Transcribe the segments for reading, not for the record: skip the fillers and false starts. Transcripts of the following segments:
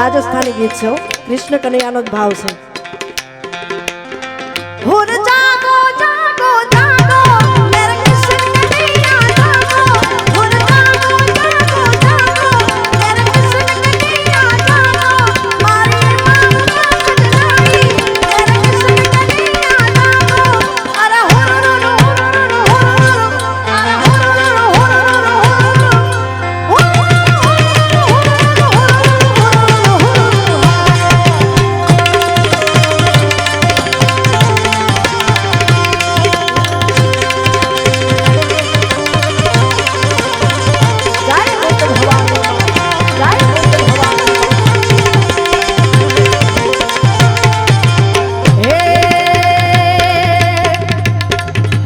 રાજસ્થાની ગીત છે કૃષ્ણ કનૈયાનો જ ભાવ છે। હુર જાગો જાગો જાગો મેરે કૃષ્ણ કનૈયા જાગો હુર જાગો જાગો જાગો મેરે કૃષ્ણ કનૈયા જાગો મારી માંગ સજનાઈ મેરે કૃષ્ણ કનૈયા જાગો અરે હુર હુર હુર અરે હુર હુર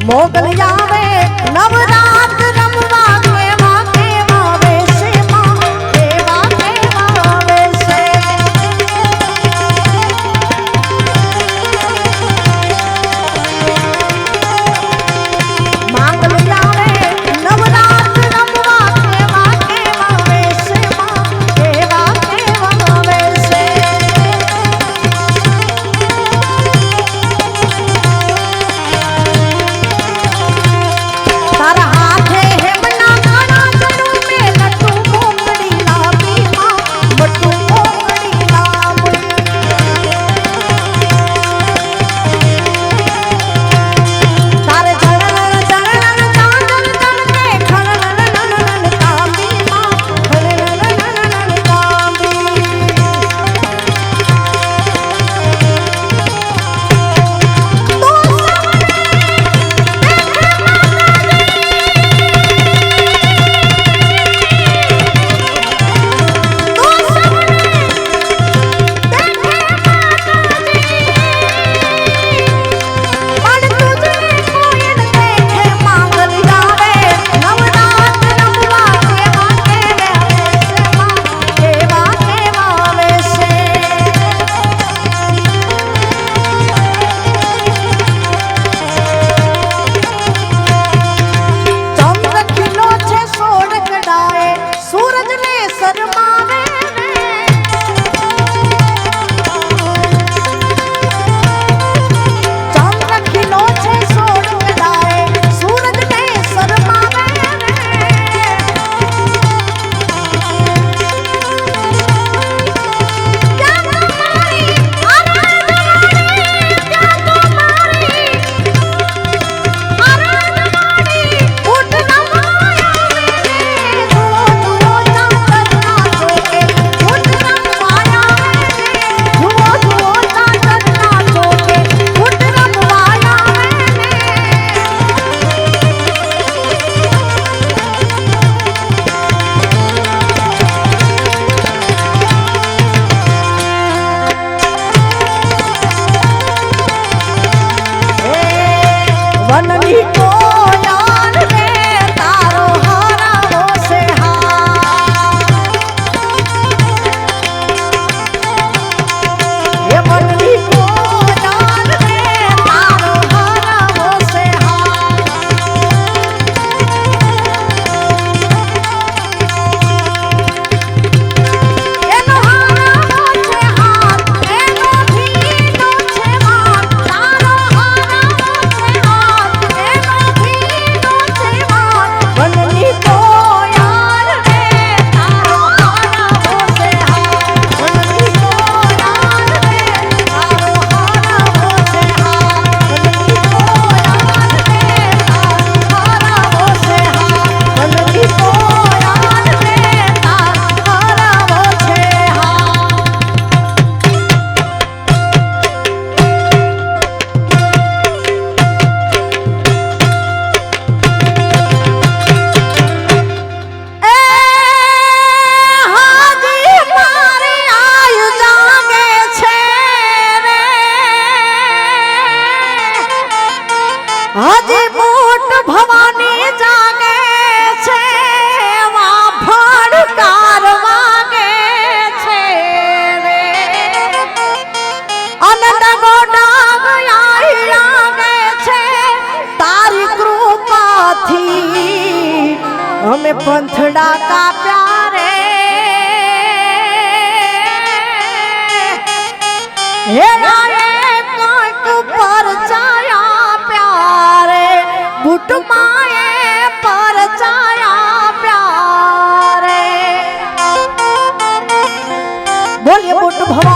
મોગલ આવે નવરાત રમવા કેવા કેવા વેશે માં કેવા કેવા વેશે માંગલ આવે નવરાત રમવા કેવા કેવા વેશે માં કેવા કેવા વેશે તારા હાથે હેમના કાના જડું મે લટુ મોકડી લાવી માં બટુ મોકડી લાવી તારે જણન જણન ચાંદન તનકે ખણન કાંબી માં ખણન કાંબી सूरज ने शर्मावे चांद रखिलो छे सोड़ कडाए सूरज ने शर्मावे क्या तुम्हारी आराध मारी उठ न माया मेरे હે આયે કાંઈક પર ચાયા પ્યારે બુટ માએ પર ચાયા પ્યારે બોલે બુટ ભવ